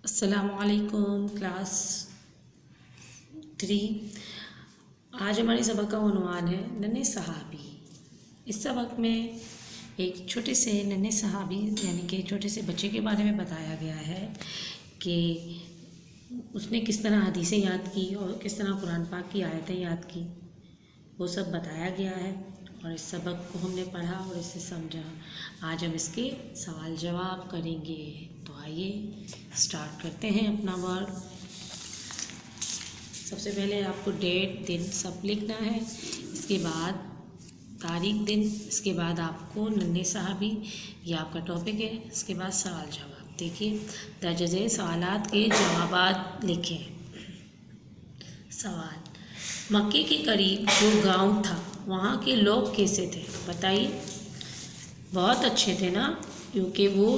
السلام علیکم کلاس 3۔ آج ہمارے سبق کا عنوان ہے ننھے صحابی۔ اس سبق میں ایک چھوٹے سے ننھے صحابی یعنی کہ چھوٹے سے بچے کے بارے میں بتایا گیا ہے کہ اس نے کس طرح حدیثیں یاد کی اور کس طرح قرآن پاک کی آیتیں یاد کی، وہ سب بتایا گیا ہے اور اس سبق کو ہم نے پڑھا اور اسے سمجھا۔ آج ہم اس کے سوال جواب کریں گے، تو آئیے اسٹارٹ کرتے ہیں اپنا ورک۔ سب سے پہلے آپ کو ڈیٹ دن سب لکھنا ہے، اس کے بعد تاریخ دن، اس کے بعد آپ کو ننھے صحابی یہ آپ کا ٹاپک ہے، اس کے بعد سوال جواب۔ دیکھیے درج ذیل سوالات کے جوابات لکھیں۔ سوال: مکے کے قریب جو گاؤں تھا وہاں کے لوگ کیسے تھے؟ بتائیے۔ بہت اچھے تھے نا، کیونکہ وہ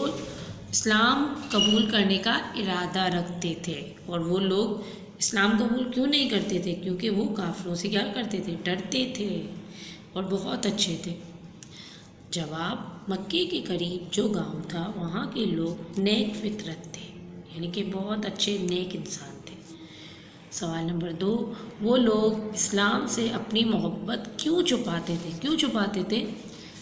اسلام قبول کرنے کا ارادہ رکھتے تھے۔ اور وہ لوگ اسلام قبول کیوں نہیں کرتے تھے؟ کیونکہ وہ کافروں سے کیا کرتے تھے؟ ڈرتے تھے، اور بہت اچھے تھے۔ جواب: مکے کے قریب جو گاؤں تھا وہاں کے لوگ نیک فطرت تھے، یعنی کہ بہت اچھے نیک انسان تھے۔ سوال نمبر 2: وہ لوگ اسلام سے اپنی محبت کیوں چھپاتے تھے؟ کیوں چھپاتے تھے؟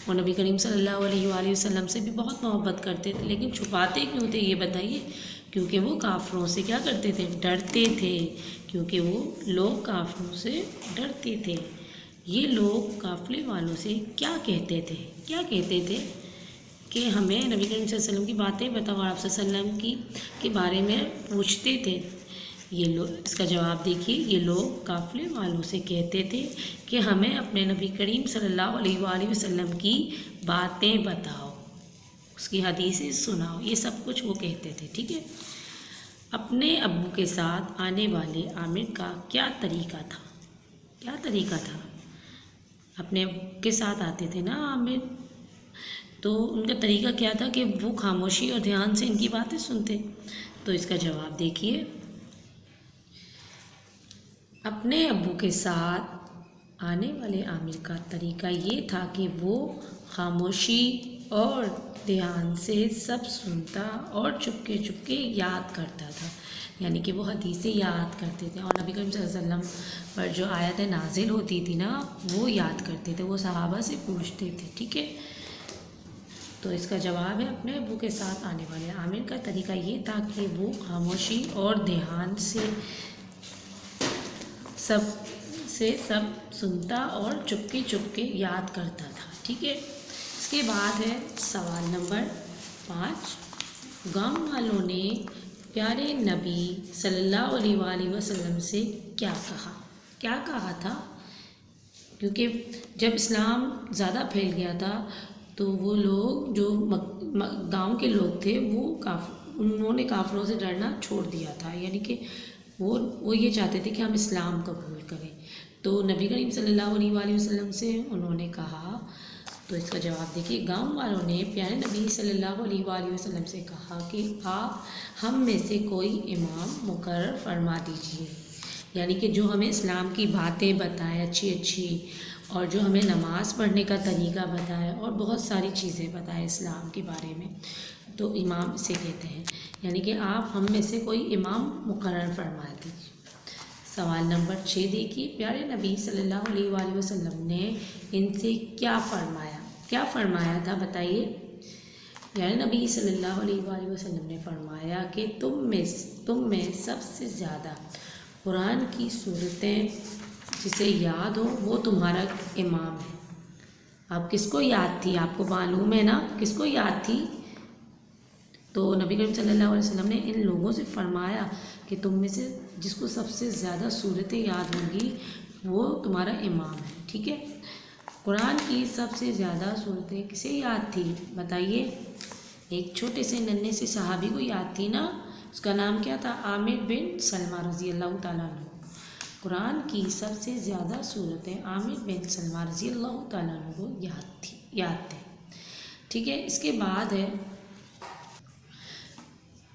وہ نبی کریم صلی اللہ علیہ وآلہ وسلم سے بھی بہت محبت کرتے تھے، لیکن چھپاتے کیوں تھے یہ بتائیے؟ کیونکہ وہ کافروں سے کیا کرتے تھے؟ ڈرتے تھے، کیونکہ وہ لوگ کافروں سے ڈرتے تھے۔ یہ لوگ قافلے والوں سے کیا کہتے تھے؟ کیا کہتے تھے؟ کہ ہمیں نبی کریم صلی اللہ علیہ وسلم کی باتیں بتاؤ، آپ صلی اللہ علیہ وسلم کے بارے میں پوچھتے تھے۔ یہ لوگ، اس کا جواب دیکھیے، یہ لوگ قافلے والوں سے کہتے تھے کہ ہمیں اپنے نبی کریم صلی اللہ علیہ وآلہ وسلم کی باتیں بتاؤ، اس کی حدیثیں سناؤ، یہ سب کچھ وہ کہتے تھے، ٹھیک ہے۔ اپنے ابو کے ساتھ آنے والے عامر کا کیا طریقہ تھا؟ کیا طریقہ تھا؟ اپنے ابو کے ساتھ آتے تھے نا عامر، تو ان کا طریقہ کیا تھا کہ وہ خاموشی اور دھیان سے ان کی باتیں سنتے۔ تو اس کا جواب دیکھیے، اپنے ابو کے ساتھ آنے والے عامر کا طریقہ یہ تھا کہ وہ خاموشی اور دھیان سے سب سنتا اور چپکے چپکے یاد کرتا تھا، یعنی کہ وہ حدیثیں یاد کرتے تھے، اور نبی کریم صلی اللہ علیہ وسلم پر جو آیتیں نازل ہوتی تھی نا وہ یاد کرتے تھے، وہ صحابہ سے پوچھتے تھے، ٹھیک ہے۔ تو اس کا جواب ہے اپنے ابو کے ساتھ آنے والے عامر کا طریقہ یہ تھا کہ وہ خاموشی اور دھیان سے سب سنتا اور چپکے چپکے یاد کرتا تھا، ٹھیک ہے۔ اس کے بعد ہے سوال نمبر 5۔ گاؤں والوں نے پیارے نبی صلی اللہ علیہ وآلہ وسلم سے کیا کہا؟ کیا کہا تھا؟ کیونکہ جب اسلام زیادہ پھیل گیا تھا تو وہ لوگ جو گاؤں کے لوگ تھے انہوں نے کافروں سے ڈرنا چھوڑ دیا تھا، یعنی کہ وہ یہ چاہتے تھے کہ ہم اسلام قبول کریں۔ تو نبی کریم صلی اللہ علیہ وآلہ وسلم سے انہوں نے کہا، تو اس کا جواب دیکھیے، گاؤں والوں نے پیارے نبی صلی اللہ علیہ وآلہ وسلم سے کہا کہ آپ ہم میں سے کوئی امام مقرر فرما دیجیے، یعنی کہ جو ہمیں اسلام کی باتیں بتائے اچھی اچھی، اور جو ہمیں نماز پڑھنے کا طریقہ بتائے اور بہت ساری چیزیں بتائے اسلام کے بارے میں، تو امام اسے کہتے ہیں، یعنی کہ آپ ہم میں سے کوئی امام مقرر فرما دیجیے۔ سوال نمبر 6 دیکھیے، پیارے نبی صلی اللہ علیہ وآلہ وسلم نے ان سے کیا فرمایا؟ کیا فرمایا تھا بتائیے؟ پیارے نبی صلی اللہ علیہ وآلہ وسلم نے فرمایا کہ تم میں سب سے زیادہ قرآن کی صورتیں جسے یاد ہو وہ تمہارا امام ہے۔ اب کس کو یاد تھی؟ آپ کو معلوم ہے نا کس کو یاد تھی؟ تو نبی کریم صلی اللہ علیہ وسلم نے ان لوگوں سے فرمایا کہ تم میں سے جس کو سب سے زیادہ صورتیں یاد ہوں گی وہ تمہارا امام ہے، ٹھیک ہے۔ قرآن کی سب سے زیادہ صورتیں کسے یاد تھی بتائیے؟ ایک چھوٹے سے ننھے سے صحابی کو یاد تھی نا، اس کا نام کیا تھا؟ عامر بن سلمہ رضی اللہ تعالیٰ عنہ۔ قرآن کی سب سے زیادہ صورتیں عامر بن سلمہ رضی اللہ تعالیٰ عنہ کو یاد تھے، ٹھیک ہے۔ اس کے بعد ہے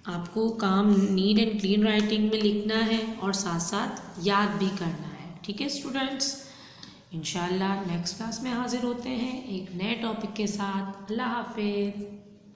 آپ کو کام نیٹ اینڈ کلین رائٹنگ میں لکھنا ہے اور ساتھ ساتھ یاد بھی کرنا ہے، ٹھیک ہے اسٹوڈنٹس۔ انشاءاللہ نیکسٹ کلاس میں حاضر ہوتے ہیں ایک نئے ٹاپک کے ساتھ۔ اللہ حافظ۔